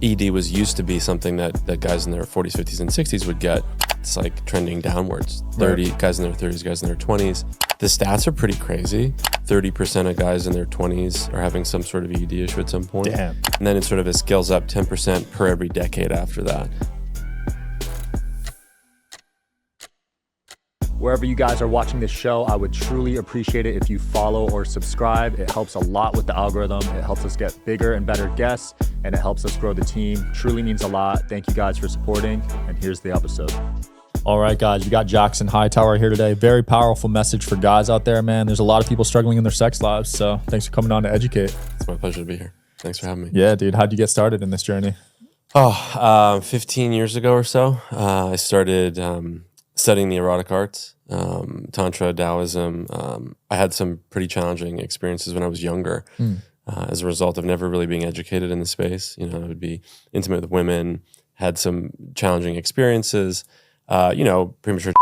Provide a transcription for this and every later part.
ED was used to be something that guys in their 40s, 50s, and 60s would get. It's like trending downwards. 30 guys in their 30s, guys in their 20s. The stats are pretty crazy. 30% of guys in their 20s are having some sort of ED issue at some point. Damn. And then it sort of scales up 10% per every decade after that. Wherever you guys are watching this show, I would truly appreciate it if you follow or subscribe. It helps a lot with the algorithm. It helps us get bigger and better guests, and it helps us grow the team. Truly means a lot. Thank you guys for supporting, and here's the episode. All right, guys, we got Jackson Hightower here today. Very powerful message for guys out there, man. There's a lot of people struggling in their sex lives, so thanks for coming on to educate. It's my pleasure to be here. Thanks for having me. Yeah, dude. How'd you get started in this journey? 15 years ago or so, I started studying the erotic arts, Tantra, Taoism. I had some pretty challenging experiences when I was younger as a result of never really being educated in the space. You know, I would be intimate with women, had some challenging experiences, premature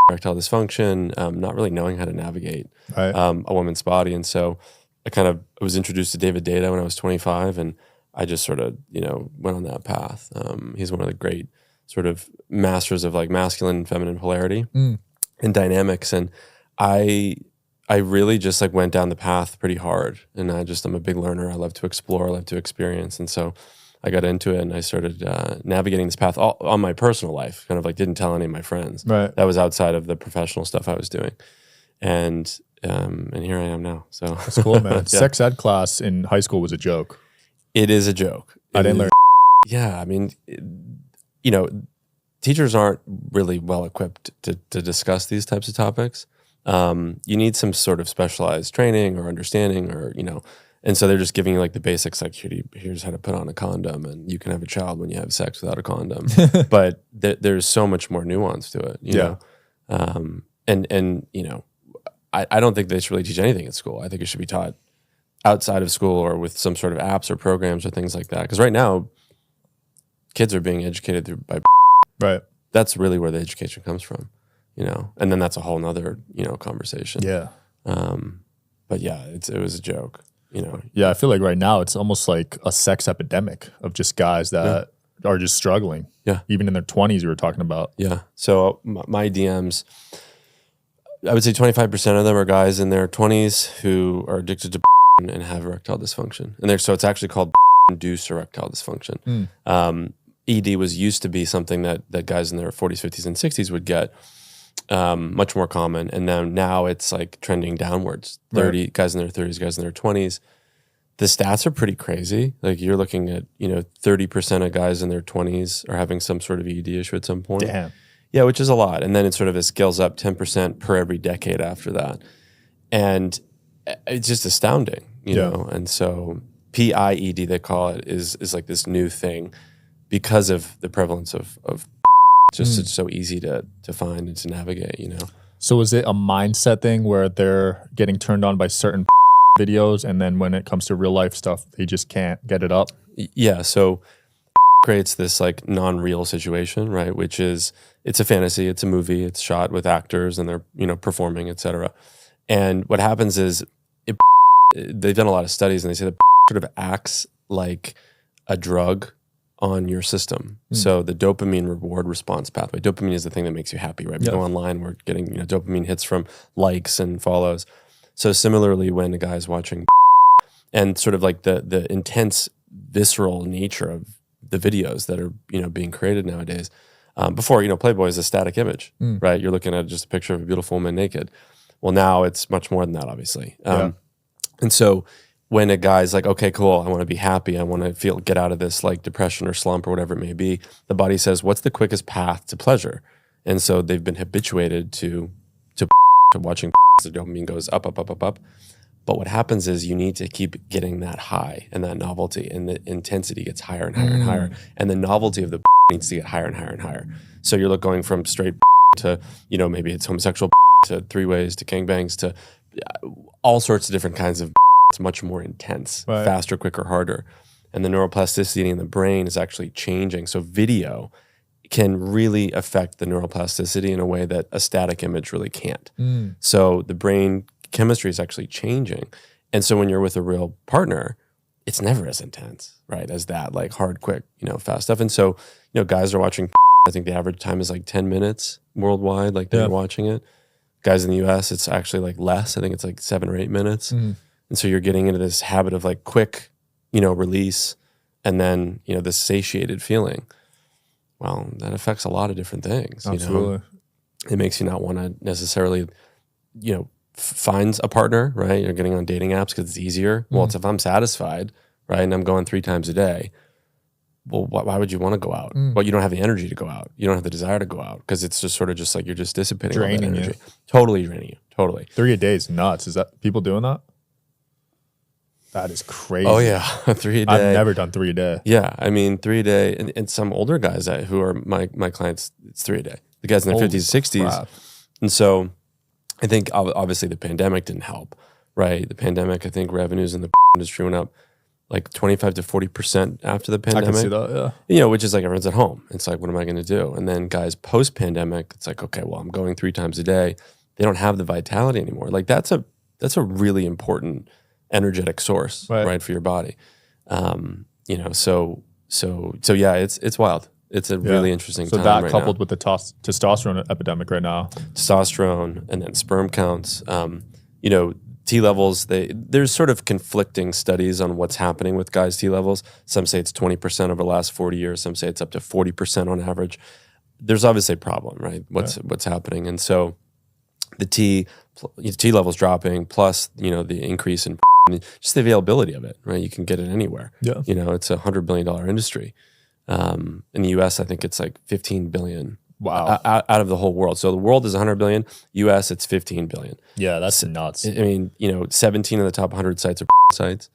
erectile dysfunction, not really knowing how to navigate a woman's body. And so I was introduced to David Data when I was 25, and I just sort of, went on that path. He's one of the great sort of masters of like masculine and feminine polarity and dynamics. And I really just like went down the path pretty hard. And I'm a big learner. I love to explore, I love to experience. And so I got into it and I started navigating this path all, on my personal life, kind of like didn't tell any of my friends. Right. That was outside of the professional stuff I was doing. And here I am now. So That's cool, man. Yeah. Sex ed class in high school was a joke. It is a joke. I didn't learn. Yeah. I mean, teachers aren't really well equipped to discuss these types of topics. You need some sort of specialized training or understanding and so they're just giving you like the basics, like here's how to put on a condom and you can have a child when you have sex without a condom. But there's so much more nuance to it, you know? I don't think they should really teach anything at school. I think it should be taught outside of school or with some sort of apps or programs or things like that. Because right now, kids are being educated by right. That's really where the education comes from, and then that's a whole nother, conversation. Yeah. But yeah, it was a joke, Yeah, I feel like right now it's almost like a sex epidemic of just guys that are just struggling. Yeah. Even in their 20s, you were talking about. Yeah. So my DMs, I would say 25% of them are guys in their 20s who are addicted to and have erectile dysfunction. And so it's actually called induced erectile dysfunction. ED was used to be something that guys in their 40s, 50s, and 60s would get, much more common. And now it's like trending downwards. 30 guys in their 30s, guys in their 20s. The stats are pretty crazy. Like you're looking at, 30% of guys in their 20s are having some sort of ED issue at some point. Damn. Yeah, which is a lot. And then it sort of scales up 10% per every decade after that. And it's just astounding, you know? And so PIED, they call it, is like this new thing because of the prevalence of just it's so easy to find and to navigate, So is it a mindset thing where they're getting turned on by certain videos and then when it comes to real life stuff, they just can't get it up? Yeah, so creates this like non-real situation, right? Which is, it's a fantasy, it's a movie, it's shot with actors and they're, performing, etc. And what happens is they've done a lot of studies and they say that sort of acts like a drug on your system. So the dopamine reward response pathway. Dopamine is the thing that makes you happy, right? We go online, we're getting dopamine hits from likes and follows. So similarly, when a guy's watching and sort of like the intense visceral nature of the videos that are being created nowadays. Before Playboy is a static image, right? You're looking at just a picture of a beautiful woman naked. Well, now it's much more than that, obviously. And so when a guy's like, okay, cool, I want to be happy, I want to get out of this like depression or slump or whatever it may be, the body says, what's the quickest path to pleasure? And so they've been habituated to watching the dopamine goes up, up, up, up, up. But what happens is you need to keep getting that high and that novelty, and the intensity gets higher and higher and higher. And the novelty of the needs to get higher and higher and higher. So you're going from straight to, maybe it's homosexual to three-ways to gangbangs to all sorts of different kinds of. It's much more intense, faster, quicker, harder. And the neuroplasticity in the brain is actually changing. So video can really affect the neuroplasticity in a way that a static image really can't. So the brain chemistry is actually changing. And so when you're with a real partner, it's never as intense, right, as that like hard, quick, fast stuff. And so, guys are watching. I think the average time is like 10 minutes worldwide, like they're watching it. Guys in the US, it's actually like less. I think it's like 7 or 8 minutes. And so you're getting into this habit of like quick, release, and then, this satiated feeling. Well, that affects a lot of different things. Absolutely. It makes you not want to necessarily, find a partner, right? You're getting on dating apps because it's easier. Well, it's if I'm satisfied, right, and I'm going 3 times a day, well, why would you want to go out? Well, you don't have the energy to go out. You don't have the desire to go out because it's just sort of just like you're just dissipating all that energy. Totally draining you. Totally. 3 a day is nuts. Is that people doing that? That is crazy. Oh yeah, 3 a day. I've never done 3 a day. Yeah, I mean 3 a day, and some older guys who are my clients, it's 3 a day. The guys in their 50s, 60s, crap. And so I think obviously the pandemic didn't help, right? The pandemic, I think revenues in the industry went up like 25 to 40% after the pandemic. I can see that, yeah. Which is like everyone's at home. It's like, what am I going to do? And then guys post-pandemic, it's like, okay, well, I'm going 3 times a day. They don't have the vitality anymore. Like that's a really important energetic source, right, for your body. So yeah, it's wild. It's a really interesting time. So that right coupled now. with the testosterone epidemic right now. Testosterone and then sperm counts, T levels, there's sort of conflicting studies on what's happening with guys' T levels. Some say it's 20% over the last 40 years. Some say it's up to 40% on average. There's obviously a problem, right? What's happening. And so the T levels dropping plus, the increase in just the availability of it, right? You can get it anywhere. Yeah. It's a $100 billion industry. In the US, I think it's like 15 billion. Wow. Out of the whole world. So the world is 100 billion. US, it's 15 billion. Yeah, that's nuts. I mean, 17 of the top 100 sites are sites.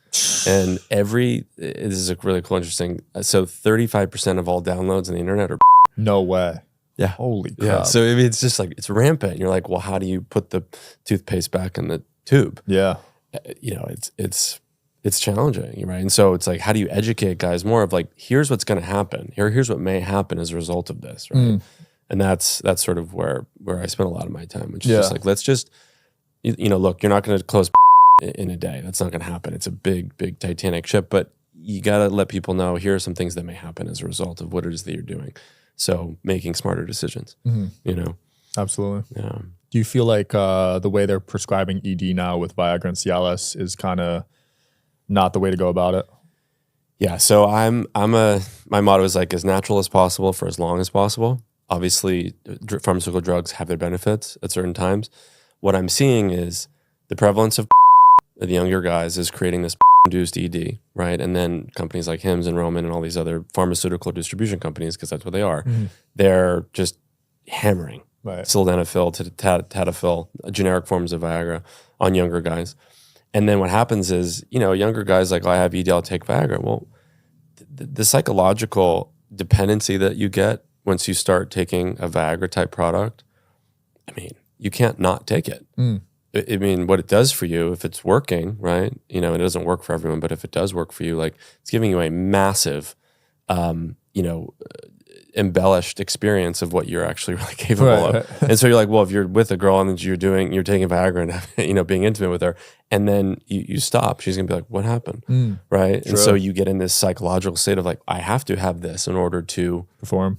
And this is a really cool, interesting. So 35% of all downloads on the internet are. No way. Yeah. Holy crap. Yeah. So I mean, it's just like, it's rampant. You're like, well, how do you put the toothpaste back in the tube? Yeah. It's challenging, right? And so it's like, how do you educate guys more of like, here's what's going to happen. Here's what may happen as a result of this, right? And that's sort of where I spend a lot of my time, which is just like, let's just, look, you're not going to close in a day. That's not going to happen. It's a big, big Titanic ship, but you got to let people know here are some things that may happen as a result of what it is that you're doing. So making smarter decisions, Absolutely. Yeah. Do you feel like the way they're prescribing ED now with Viagra and Cialis is kind of not the way to go about it? Yeah. So my motto is like as natural as possible for as long as possible. Obviously, pharmaceutical drugs have their benefits at certain times. What I'm seeing is the prevalence of the younger guys is creating this induced ED, right? And then companies like Hims and Roman and all these other pharmaceutical distribution companies, because that's what they are, they're just hammering sildenafil to tadalafil, generic forms of Viagra on younger guys. And then what happens is, younger guys like, oh, I have ED, I'll take Viagra. Well, the psychological dependency that you get once you start taking a Viagra type product, I mean, you can't not take it. I mean, what it does for you, if it's working, right? It doesn't work for everyone, but if it does work for you, like it's giving you a massive, embellished experience of what you're actually really capable of. And so you're like, well, if you're with a girl and you're taking Viagra and being intimate with her, and then you stop, she's gonna be like, what happened? Right? True. And so you get in this psychological state of like, I have to have this in order to perform.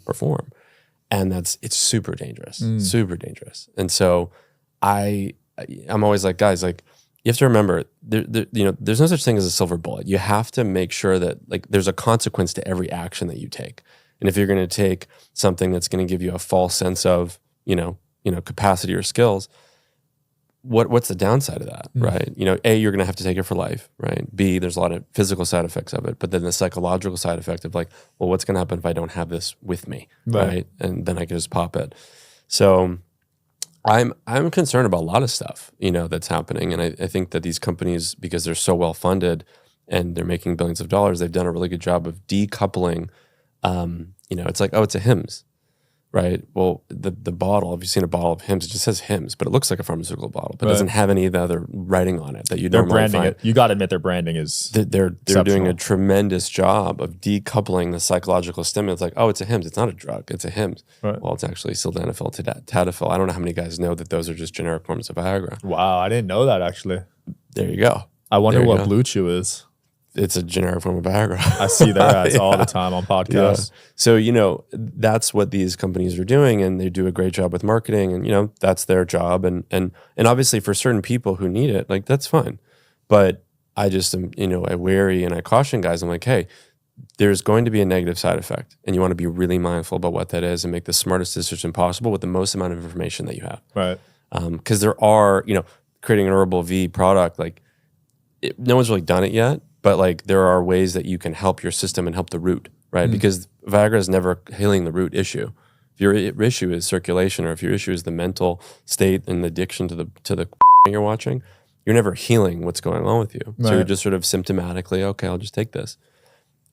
And it's super dangerous, super dangerous. And so I'm always like, guys, like you have to remember, there's no such thing as a silver bullet. You have to make sure that like there's a consequence to every action that you take. And if you're going to take something that's going to give you a false sense of, capacity or skills, what's the downside of that, right? A, you're going to have to take it for life, right? B, there's a lot of physical side effects of it, but then the psychological side effect of like, well, what's going to happen if I don't have this with me, right? And then I can just pop it. So I'm concerned about a lot of stuff, that's happening. And I think that these companies, because they're so well funded and they're making billions of dollars, they've done a really good job of decoupling. It's like, oh, it's a Hims, right? Well, the bottle, if you've seen a bottle of Hims, it just says Hims, but it looks like a pharmaceutical bottle, but it doesn't have any of the other writing on it that you normally branding find. it. You got to admit their branding is they're doing a tremendous job of decoupling the psychological stimulus. Like, oh, it's a Hims. It's not a drug. It's a Hims. Right. Well, it's actually sildenafil, tadalafil. I don't know how many guys know that those are just generic forms of Viagra. Wow, I didn't know that actually. There you go. I wonder what Blue Chew is. it's a generic form of Viagra. I see their ads all the time on podcasts. Yeah. So, that's what these companies are doing, and they do a great job with marketing, and, that's their job. And obviously for certain people who need it, like, that's fine. But I just am, I wary and I caution guys. I'm like, hey, there's going to be a negative side effect, and you want to be really mindful about what that is and make the smartest decision possible with the most amount of information that you have. Right. Because there are, creating an herbal V product, like, no one's really done it yet, but like there are ways that you can help your system and help the root, right? Because Viagra is never healing the root issue. If your issue is circulation, or if your issue is the mental state and the addiction to the you're watching, you're never healing what's going on with you. Right. So you're just sort of symptomatically, okay, I'll just take this.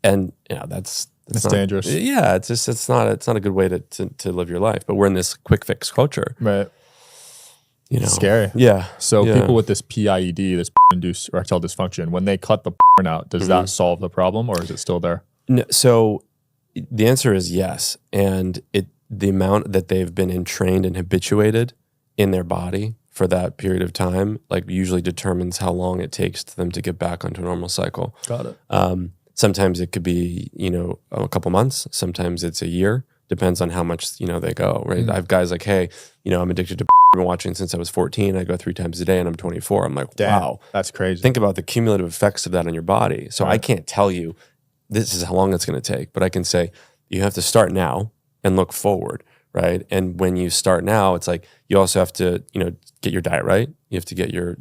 And that's not, dangerous. Yeah, it's not a good way to live your life. But we're in this quick fix culture. Right. Scary. Yeah. So yeah. people with this PIED, this induced erectile dysfunction, when they cut the out, does that solve the problem, or is it still there? No, so the answer is yes. And the amount that they've been entrained and habituated in their body for that period of time, like, usually determines how long it takes them to get back onto a normal cycle. Got it. Sometimes it could be, a couple months. Sometimes it's a year. Depends on how much, they go, right? I have guys like, hey, I'm addicted to I've been watching since I was 14. I go 3 times a day and I'm 24. I'm like, damn, wow. That's crazy. Think about the cumulative effects of that on your body. So Right. I can't tell you this is how long it's going to take, but I can say you have to start now and look forward, right? And when you start now, it's like you also have to, get your diet right. You have to get your,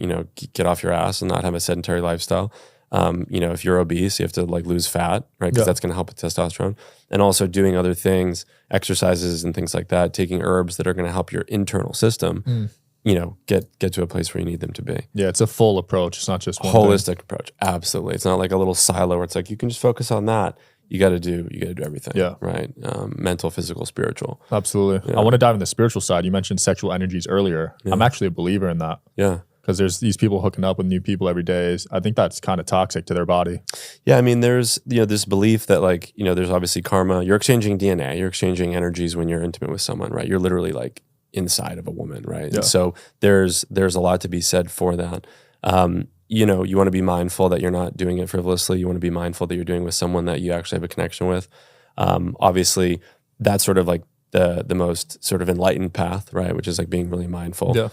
get off your ass and not have a sedentary lifestyle. If you're obese, you have to like lose fat, right? Because that's going to help with testosterone. And also doing other things, exercises and things like that, taking herbs that are going to help your internal system, get to a place where you need them to be. Yeah, it's a full approach. It's not just one Holistic approach. Absolutely. It's not like a little silo where it's like, you can just focus on that. You got to do everything. Yeah. Right. Mental, physical, spiritual. Absolutely. Yeah. I want to dive in the spiritual side. You mentioned sexual energies earlier. Yeah. I'm actually a believer in that. Yeah. Because there's these people hooking up with new people every day. I think that's kind of toxic to their body. Yeah, I mean, there's this belief that like there's obviously karma. You're exchanging DNA. You're exchanging energies when you're intimate with someone, right? You're literally like inside of a woman, right? Yeah. And so there's a lot to be said for that. You want to be mindful that you're not doing it frivolously. You want to be mindful that you're doing it with someone that you actually have a connection with. Obviously, that's sort of like the most sort of enlightened path, right? Which is like being really mindful. Yeah.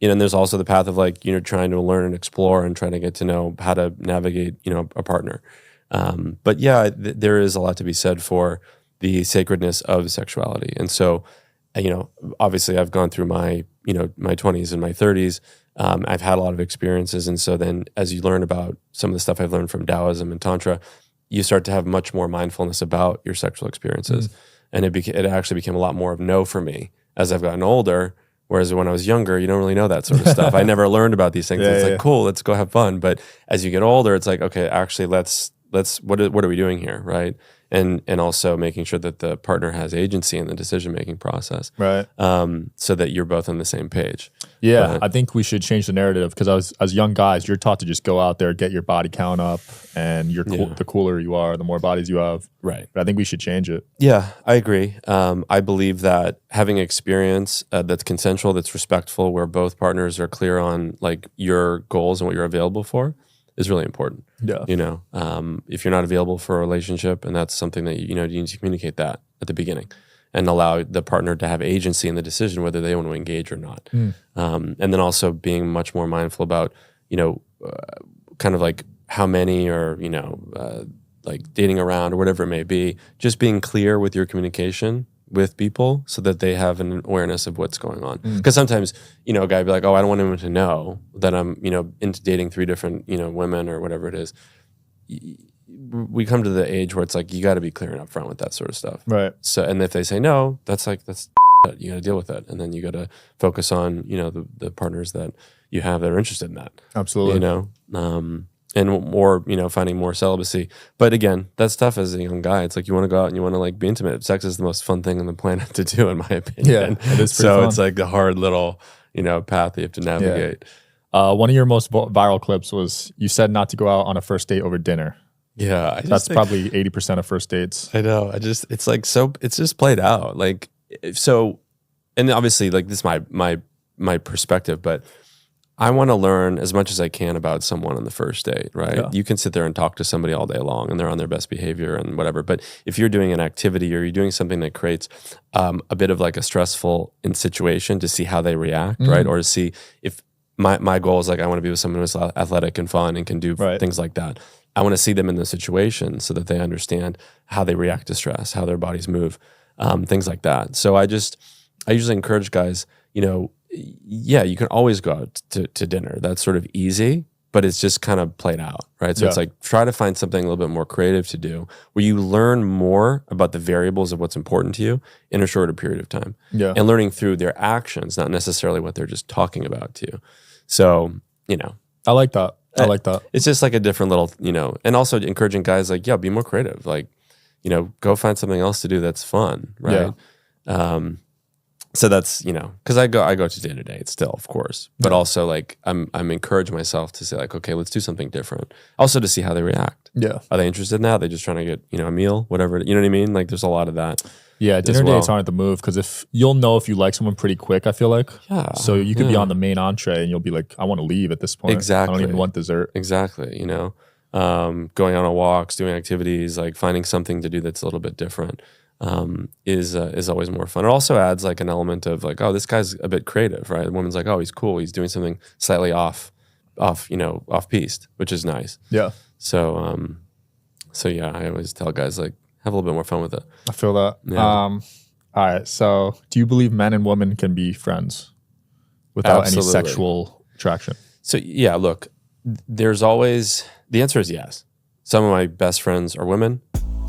And there's also the path of like, trying to learn and explore and trying to get to know how to navigate, a partner. But yeah, there is a lot to be said for the sacredness of sexuality. And so, obviously I've gone through my 20s and my 30s. I've had a lot of experiences. And so then as you learn about some of the stuff I've learned from Taoism and Tantra, you start to have much more mindfulness about your sexual experiences. And it actually became a lot more of no for me as I've gotten older. Whereas when I was younger, you don't really know that sort of stuff. I never learned about these things. It's like, cool, let's go have fun. But as you get older, it's like, okay, actually, let's what are we doing here, right? And also making sure that the partner has agency in the decision-making process. Right. So that you're both on the same page. Yeah, I think we should change the narrative because as young guys, you're taught to just go out there, get your body count up, and the cooler you are, the more bodies you have. Right. But I think we should change it. Yeah, I agree. I believe that having experience that's consensual, that's respectful, where both partners are clear on like your goals and what you're available for is really important. Yeah. If you're not available for a relationship, and that's something that you need to communicate that at the beginning and allow the partner to have agency in the decision whether they want to engage or not. And then also being much more mindful about, kind of like how many or, like dating around or whatever it may be, just being clear with your communication with people so that they have an awareness of what's going on. Because sometimes, a guy would be like, oh, I don't want anyone to know that I'm, into dating 3 different, women or whatever it is. We come to the age where it's like, you got to be clear and upfront with that sort of stuff. Right. So, and if they say no, that's you got to deal with it. And then you got to focus on, the partners that you have that are interested in that. Absolutely. And more, finding more celibacy. But again, that's tough as a young guy. It's like you want to go out and you want to like be intimate. Sex is the most fun thing on the planet to do, in my opinion. Yeah, it is pretty so fun. it's like the hard little, path that you have to navigate. One of your most viral clips was you said not to go out on a first date over dinner. Yeah. That's probably 80% of first dates. I know. It's like, so it's just played out. Like, so, and obviously like this is my perspective, but I want to learn as much as I can about someone on the first date, right? Yeah. You can sit there and talk to somebody all day long and they're on their best behavior and whatever. But if you're doing an activity or you're doing something that creates a bit of like a stressful in situation to see how they react, right? Or to see if my goal is like, I want to be with someone who's athletic and fun and can do things like that. I want to see them in the situation so that they understand how they react to stress, how their bodies move, things like that. So I usually encourage guys, you know, yeah, you can always go out to dinner. That's sort of easy, but it's just kind of played out, right? So it's like try to find something a little bit more creative to do where you learn more about the variables of what's important to you in a shorter period of time. Yeah. And learning through their actions, not necessarily what they're just talking about to you. So, you know. I like that. I like that. It's just like a different little, you know, and also encouraging guys like, yeah, be more creative. Like, you know, go find something else to do that's fun, right? Yeah. So that's, you know, because I go to dinner dates still, of course, but also like I'm encouraging myself to say like, okay, let's do something different. Also to see how they react. Yeah. Are they interested now? Are they just trying to get, you know, a meal, whatever, you know what I mean? Like there's a lot of that. Yeah, dinner dates aren't the move because if you'll know if you like someone pretty quick, I feel like. Yeah. So you could be on the main entree and you'll be like, I want to leave at this point. Exactly. I don't even want dessert. Exactly. You know, going on walks, doing activities, like finding something to do that's a little bit different is always more fun. It also adds like an element of like, oh, this guy's a bit creative, right? The woman's like, oh, he's cool. He's doing something slightly off piste, which is nice. Yeah. So yeah, I always tell guys like, have a little bit more fun with it. I feel that. Yeah. All right. So do you believe men and women can be friends without any sexual attraction? So yeah, look, there's always, the answer is yes. Some of my best friends are women.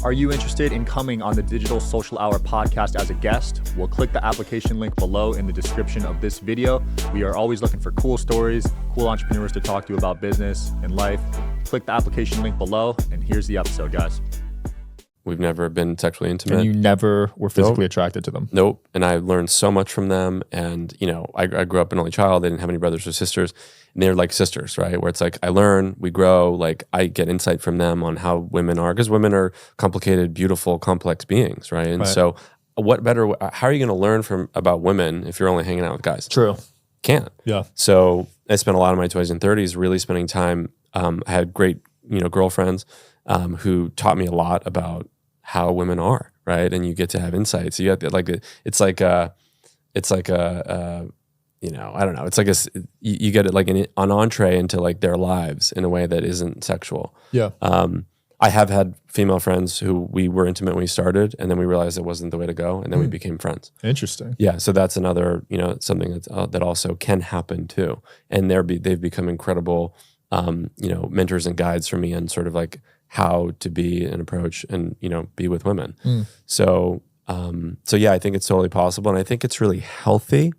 Are you interested in coming on the Digital Social Hour podcast as a guest? We'll click the application link below in the description of this video. We are always looking for cool stories, cool entrepreneurs to talk to about business and life. Click the application link below, and here's the episode, guys. We've never been sexually intimate. And you never were physically attracted to them? Nope. And I learned so much from them. And, you know, I grew up an only child. They didn't have any brothers or sisters. And they're like sisters, right? Where it's like I learn, we grow, like I get insight from them on how women are. Because women are complicated, beautiful, complex beings, right? And so what better, how are you going to learn about women if you're only hanging out with guys? True. Can't. Yeah. So I spent a lot of my 20s and 30s really spending time. I had great, you know, girlfriends who taught me a lot about how women are, right? And you get to have insights. You get like it's like a you know, I don't know. It's like you get it like an entree into like their lives in a way that isn't sexual. Yeah. I have had female friends who we were intimate when we started, and then we realized it wasn't the way to go, and then we became friends. Interesting. Yeah. So that's another, you know, something that also can happen too. And they've become incredible, you know, mentors and guides for me, and sort of like how to be and approach and, you know, be with women. So yeah, I think it's totally possible. And I think it's really healthy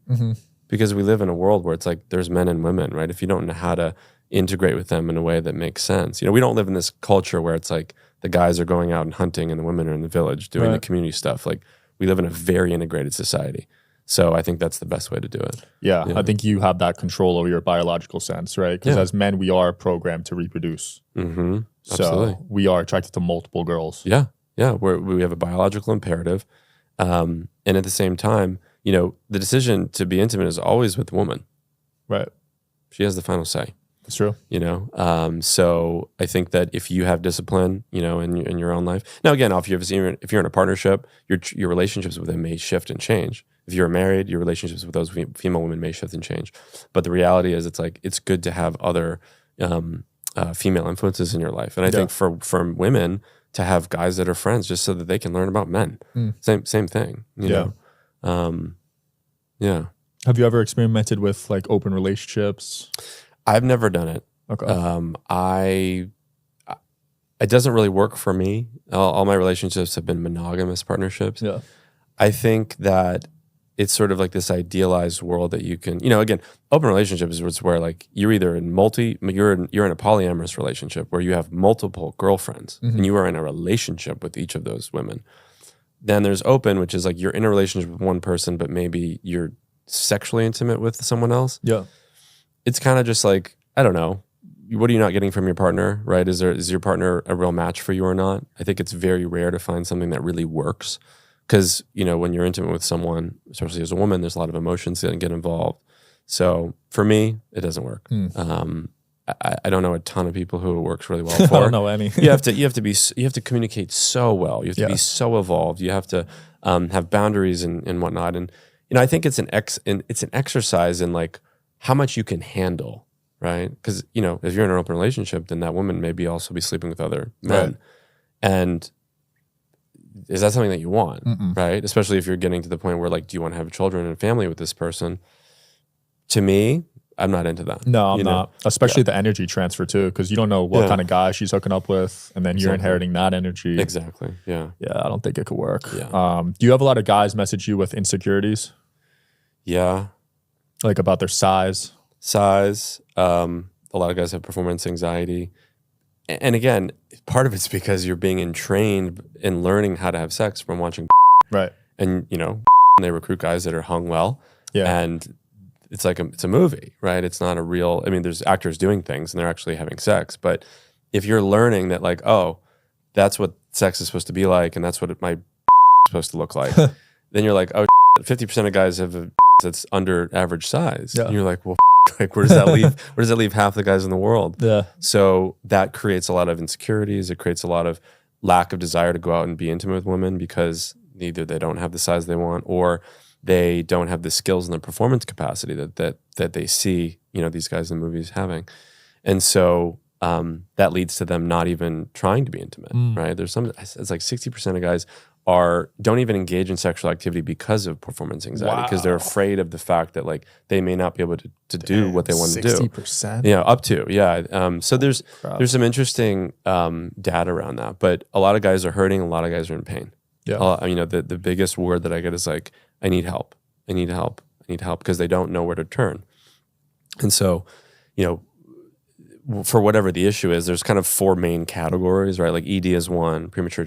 because we live in a world where it's like there's men and women, right? If you don't know how to integrate with them in a way that makes sense. You know, we don't live in this culture where it's like the guys are going out and hunting and the women are in the village doing the community stuff. Like we live in a very integrated society. So I think that's the best way to do it. Yeah. I think you have that control over your biological sense, right? Because as men, we are programmed to reproduce. Absolutely. So we are attracted to multiple girls. Yeah. Yeah. We have a biological imperative. And at the same time, you know, the decision to be intimate is always with the woman. Right. She has the final say. That's true. You know, so I think that if you have discipline, you know, in your own life. Now, again, if you're in a partnership, your relationships with them may shift and change. If you're married, your relationships with those female women may shift and change. But the reality is, it's like it's good to have other female influences in your life. And I think for women to have guys that are friends, just so that they can learn about men. Same thing. You know? Yeah. Have you ever experimented with like open relationships? I've never done it. Okay. It doesn't really work for me. All my relationships have been monogamous partnerships. Yeah. I think that it's sort of like this idealized world that you can, you know, again, open relationships is where like you're either in you're in a polyamorous relationship where you have multiple girlfriends and you are in a relationship with each of those women. Then there's open, which is like you're in a relationship with one person, but maybe you're sexually intimate with someone else. Yeah. It's kind of just like, I don't know, what are you not getting from your partner, right? Is your partner a real match for you or not? I think it's very rare to find something that really works. Because, you know, when you're intimate with someone, especially as a woman, there's a lot of emotions that get involved. So for me, it doesn't work. I don't know a ton of people who it works really well for. I don't know any. you have to communicate so well. You have to be so evolved. You have to have boundaries and whatnot. And I think it's an exercise in like how much you can handle, right? Because if you're in an open relationship, then that woman maybe also be sleeping with other men, Right. and is that something that you want, right? Especially if you're getting to the point where like, do you want to have children and family with this person? To me, I'm not into that. No, I'm not. Especially the energy transfer too, because you don't know what kind of guy she's hooking up with, and then you're inheriting that energy. Exactly. Yeah. Yeah, I don't think it could work. Yeah. Do you have a lot of guys message you with insecurities? Yeah. Like about their size? A lot of guys have performance anxiety. And again, part of it's because you're being entrained in learning how to have sex from watching. Right. And, they recruit guys that are hung well. Yeah. And it's like it's a movie, right? It's not a real, there's actors doing things and they're actually having sex. But if you're learning that like, oh, that's what sex is supposed to be like and that's what my supposed to look like, then you're like, oh, 50% of guys have a that's under average size. Yeah. And you're like, well, like where does that leave? Where does that leave half the guys in the world? Yeah. So that creates a lot of insecurities. It creates a lot of lack of desire to go out and be intimate with women because either they don't have the size they want or they don't have the skills and the performance capacity that they see, these guys in the movies having. And so that leads to them not even trying to be intimate, right? It's like 60% of guys don't even engage in sexual activity because of performance anxiety, because they're afraid of the fact that like they may not be able to do what they want to do. 60%? Yeah, up to, yeah. So there's some interesting data around that, but a lot of guys are hurting, a lot of guys are in pain. Yeah. The biggest word that I get is like, I need help. I need help. I need help because they don't know where to turn. And so, for whatever the issue is, there's kind of 4 main categories, right? Like ED is one, premature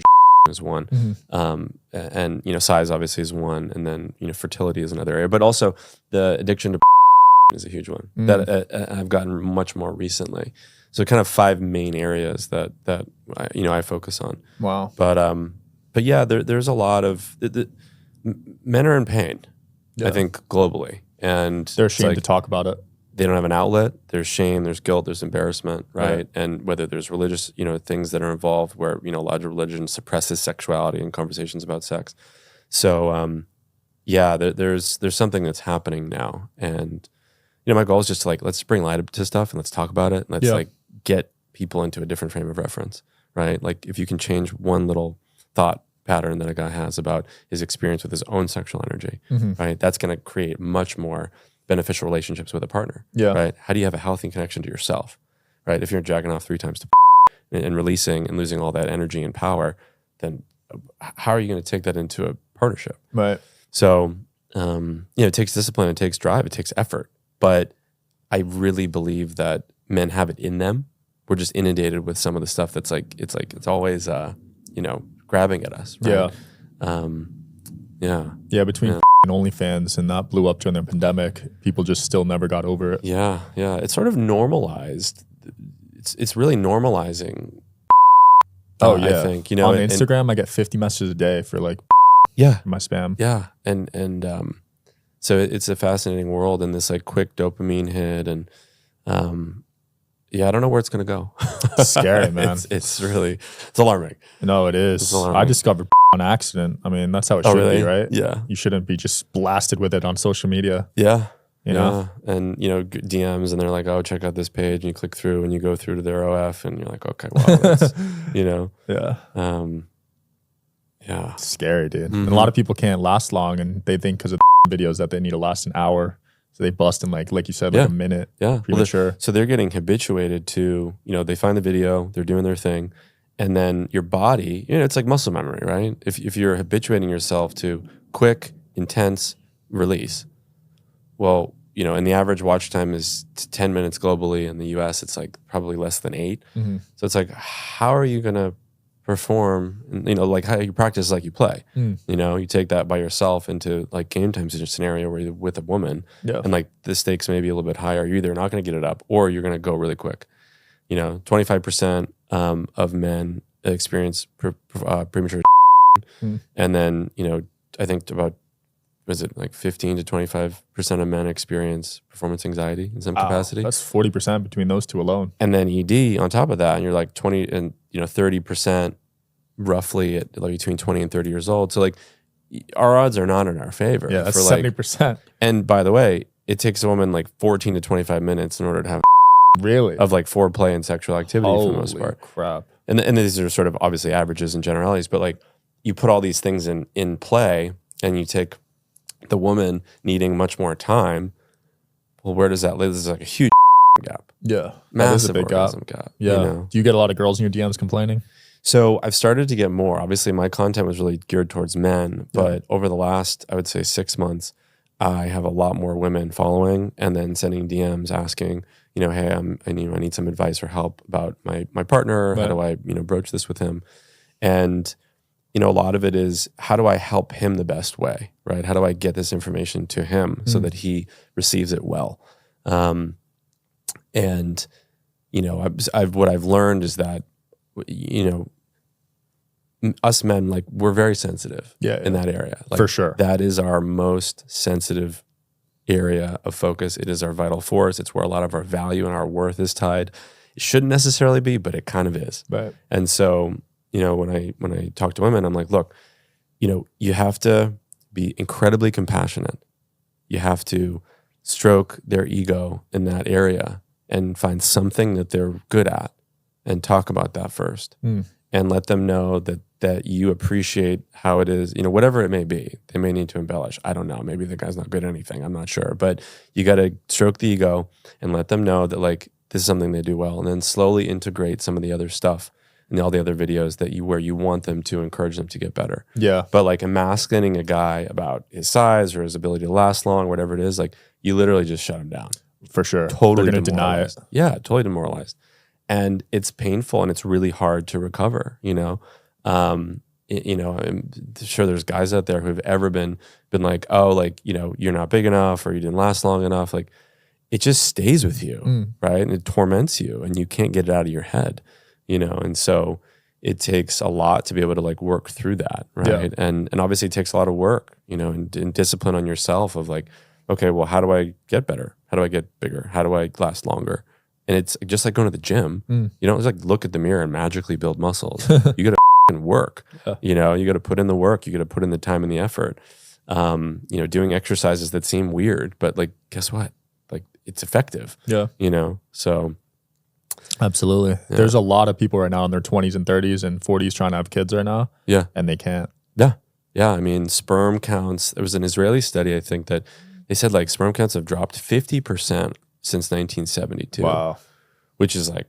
is one, and size obviously is one, and then fertility is another area. But also the addiction to is a huge one that I've gotten much more recently. So kind of 5 main areas that I focus on. Wow. But yeah, there's a lot of men are in pain. Yeah. I think globally, and they're ashamed to talk about it. They don't have an outlet. There's shame, there's guilt, there's embarrassment, right? And whether there's religious, things that are involved where, a lot of religion suppresses sexuality and conversations about sex. So, there's something that's happening now. And, my goal is just to let's bring light to stuff and let's talk about it. Let's get people into a different frame of reference, right? Like if you can change one little thought pattern that a guy has about his experience with his own sexual energy, right? That's going to create much more beneficial relationships with a partner, right? How do you have a healthy connection to yourself, right? If you're jacking off 3 times to and releasing and losing all that energy and power, then how are you going to take that into a partnership? Right. So, it takes discipline, it takes drive, it takes effort. But I really believe that men have it in them. We're just inundated with some of the stuff that's it's always, grabbing at us, right? Yeah. Between OnlyFans and that blew up during the pandemic, people just still never got over it. Yeah. It's sort of normalized. It's really normalizing. I think on Instagram, I get 50 messages a day for my spam. Yeah, and so it's a fascinating world and this quick dopamine hit, and I don't know where it's gonna go. It's scary, man. It's alarming. No, it is. I discovered on accident. That's how it should be, right? Yeah. You shouldn't be just blasted with it on social media. Yeah. You know? And DMs and they're like, oh, check out this page, and you click through and you go through to their OF and you're like, okay, wow, that's, Yeah. It's scary, dude. And a lot of people can't last long and they think because of videos that they need to last an hour. So they bust in like you said, a minute. Yeah. Premature. So they're getting habituated to, they find the video, they're doing their thing. And then your body, it's like muscle memory, right? If you're habituating yourself to quick, intense release, well, and the average watch time is 10 minutes globally. In the US, it's probably less than 8. So it's how are you going to perform? How you practice like you play. You take that by yourself into game time scenario where you're with a woman, and the stakes may be a little bit higher. You're either not going to get it up or you're going to go really quick. 25% of men experience premature, and then I think about was it like 15 to 25% of men experience performance anxiety in some capacity? That's 40% between those two alone. And then ED on top of that, and you're like 20 and 30% roughly at like between 20 and 30 years old. So like our odds are not in our favor. Yeah, that's for like 70%. And by the way, it takes a woman like 14 to 25 minutes in order to have really of like foreplay and sexual activity for the most part. Crap. And these are sort of obviously averages and generalities, but like you put all these things in play and you take the woman needing much more time. Well, where does that live? This is like a huge gap. Yeah. Massive big orgasm gap. Yeah. You know? Do you get a lot of girls in your DMs complaining? So I've started to get more. Obviously, my content was really geared towards men, but over the last, I would say 6 months, I have a lot more women following and then sending DMs asking, hey, I need some advice or help about my partner. Right. How do I, broach this with him? And, a lot of it is how do I help him the best way, right? How do I get this information to him so that he receives it well? And, what I've learned is that, us men, like we're very sensitive in that area. Like, for sure. That is our most sensitive area of focus. It is our vital force. It's where a lot of our value and our worth is tied. It shouldn't necessarily be, but it kind of is. Right. And so, when I talk to women, I'm like, look, you have to be incredibly compassionate. You have to stroke their ego in that area and find something that they're good at and talk about that first. And let them know that you appreciate how it is, whatever it may be. They may need to embellish. I don't know. Maybe the guy's not good at anything. I'm not sure. But you got to stroke the ego and let them know that like this is something they do well, and then slowly integrate some of the other stuff and all the other videos where you want them to encourage them to get better. Yeah. But like emasculating a guy about his size or his ability to last long, whatever it is, like you literally just shut him down. For sure. Totally They're going to deny it. Yeah, totally demoralized. And it's painful and it's really hard to recover, I'm sure there's guys out there who've ever been like, oh, like, you're not big enough or you didn't last long enough. Like it just stays with you, right? And it torments you and you can't get it out of your head, and so it takes a lot to be able to like work through that, right? Yeah. And obviously it takes a lot of work, and discipline on yourself of like, okay, well, how do I get better? How do I get bigger? How do I last longer? And it's just like going to the gym. You don't just like look at the mirror and magically build muscles. You got to work. You got to put in the work. You got to put in the time and the effort. Doing exercises that seem weird, but like, guess what? Like it's effective. Yeah. So. Absolutely. Yeah. There's a lot of people right now in their 20s and 30s and 40s trying to have kids right now. Yeah. And they can't. Yeah. Yeah. I mean, sperm counts. There was an Israeli study, I think, that they said like sperm counts have dropped 50% since 1972. Wow. Which is like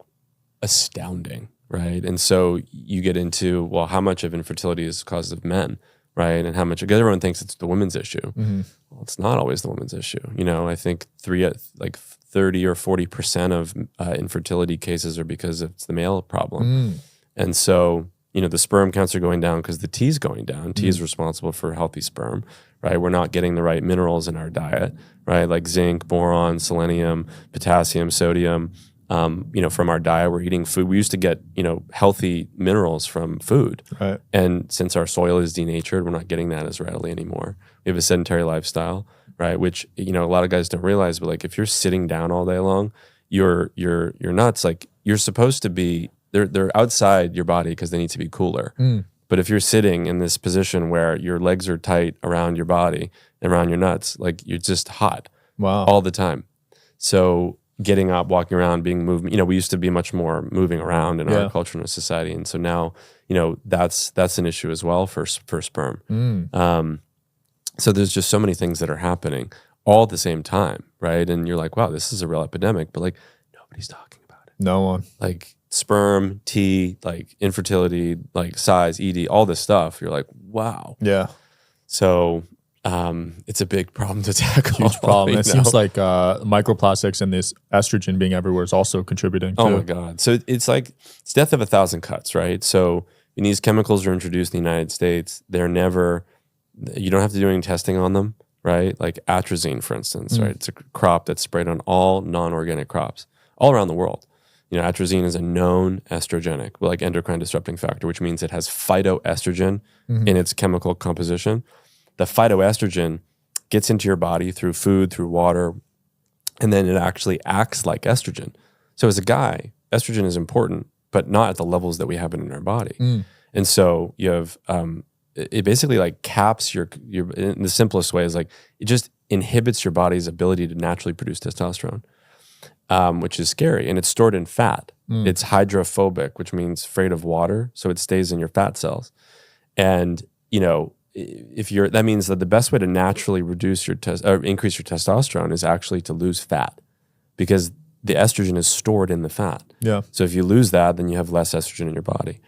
astounding, right? And so you get into, well, how much of infertility is because of men, right? And how much, because everyone thinks it's the women's issue. Well, it's not always the women's issue. I think 30 or 40% of infertility cases are because it's the male problem. And so, the sperm counts are going down because the T is going down. T is responsible for healthy sperm, right? We're not getting the right minerals in our diet, right? Like zinc, boron, selenium, potassium, sodium. From our diet, we're eating food. We used to get, healthy minerals from food. Right. And since our soil is denatured, we're not getting that as readily anymore. We have a sedentary lifestyle, right? Which, a lot of guys don't realize, but like if you're sitting down all day long, you're nuts. Like you're supposed to be, they're outside your body because they need to be cooler. But if you're sitting in this position where your legs are tight around your body and around your nuts, like you're just hot all the time. So getting up, walking around, being moved, we used to be much more moving around in our culture and our society. And so now, that's an issue as well for sperm. So there's just so many things that are happening all at the same time, right? And you're like, wow, this is a real epidemic, but like nobody's talking about it. No one. Like sperm, T, like infertility, like size, ED, all this stuff. You're like, wow. Yeah. So it's a big problem to tackle. Huge problem. It seems like microplastics and this estrogen being everywhere is also contributing too. Oh my God. So it's like, it's death of 1,000 cuts, right? So when these chemicals are introduced in the United States, they're never, you don't have to do any testing on them, right? Like atrazine, for instance, right? It's a crop that's sprayed on all non-organic crops all around the world. Atrazine is a known estrogenic, like endocrine disrupting factor, which means it has phytoestrogen in its chemical composition. The phytoestrogen gets into your body through food, through water, and then it actually acts like estrogen. So as a guy, estrogen is important, but not at the levels that we have it in our body. And so you have, it basically like caps your, in the simplest way is like, it just inhibits your body's ability to naturally produce testosterone, which is scary. And it's stored in fat. It's hydrophobic, which means afraid of water. So it stays in your fat cells. And, you know, that means that the best way to naturally reduce your increase your testosterone is actually to lose fat, because the estrogen is stored in the fat. Yeah. So if you lose that, then you have less estrogen in your body.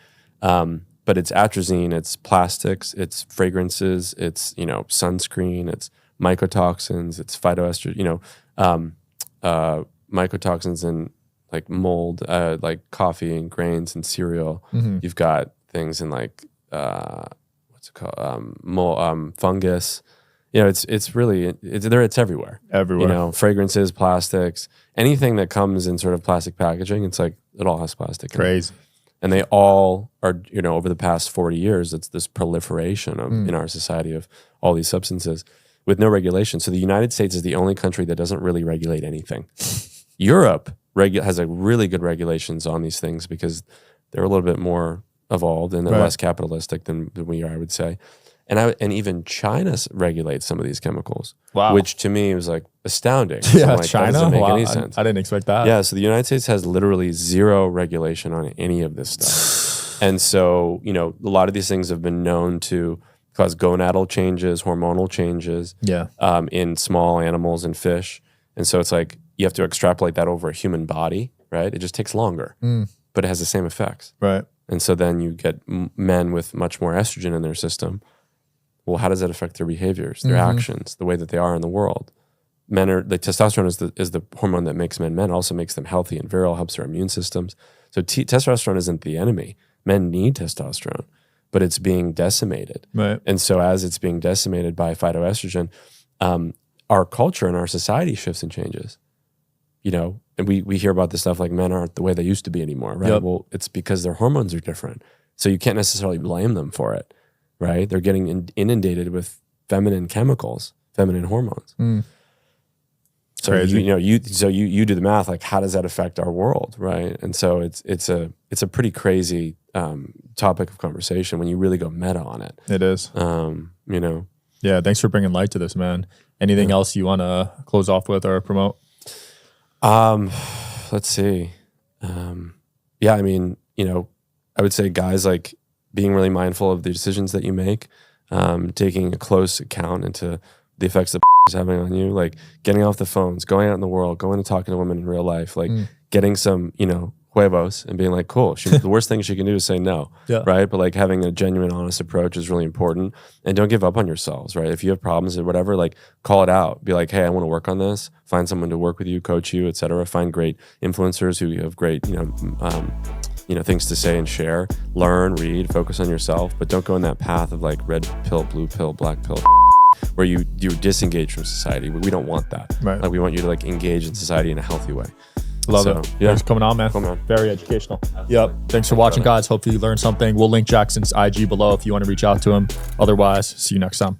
But it's atrazine, it's plastics, it's fragrances, it's, you know, sunscreen, it's mycotoxins, it's phytoestrogen, you know, mycotoxins in like mold, like coffee and grains and cereal. You've got things in like what's it called, fungus. You know, it's really it's everywhere. Everywhere. You know, fragrances, plastics, anything that comes in sort of plastic packaging. It's like it all has plastic. Crazy. And they all are, you know, over the past 40 years, it's this proliferation of in our society of all these substances with no regulation. So the United States is the only country that doesn't really regulate anything. Europe has a really good regulations on these things because they're a little bit more evolved and they're less capitalistic than we are, I would say. And even China regulates some of these chemicals, which to me was like astounding. Yeah, like, China? That doesn't make any sense. I didn't expect that. Yeah, so the United States has literally zero regulation on any of this stuff. And so, you know, a lot of these things have been known to cause gonadal changes, hormonal changes in small animals and fish. And so it's like you have to extrapolate that over a human body, right? It just takes longer, but it has the same effects. Right. And so then you get men with much more estrogen in their system. Well, how does that affect their behaviors, their actions, the way that they are in the world? The testosterone is the hormone that makes men men, also makes them healthy and virile, helps their immune systems. So testosterone isn't the enemy. Men need testosterone, but it's being decimated. Right. And so as it's being decimated by phytoestrogen, our culture and our society shifts and changes. You know, and we hear about this stuff like men aren't the way they used to be anymore, right? Yep. Well, it's because their hormones are different. So you can't necessarily blame them for it. Right? They're getting inundated with feminine chemicals, feminine hormones. So you do the math, like how does that affect our world, right? And so it's a pretty crazy topic of conversation when you really go meta on it. It is. You know. Yeah, thanks for bringing light to this, man. Anything else you want to close off with or promote? Let's see. Yeah, I mean, you know, I would say guys like being really mindful of the decisions that you make, taking a close account into the effects that is having on you, like getting off the phones, going out in the world, going and talking to women in real life, like getting some, you know, huevos and being like, cool. The worst thing she can do is say no, right? But like having a genuine, honest approach is really important. And don't give up on yourselves, right? If you have problems or whatever, like call it out. Be like, hey, I want to work on this. Find someone to work with you, coach you, etc. Find great influencers who have great, you know, things to say and share. Learn, read, focus on yourself, but don't go in that path of like red pill, blue pill, black pill, where you disengage from society. We don't want that. Right. Like we want you to like engage in society in a healthy way. Love it. Yeah. Thanks for coming on, man. Cool, man. Very educational. Yep. Thanks for watching, guys. Hopefully you learned something. We'll link Jackson's IG below if you want to reach out to him. Otherwise, see you next time.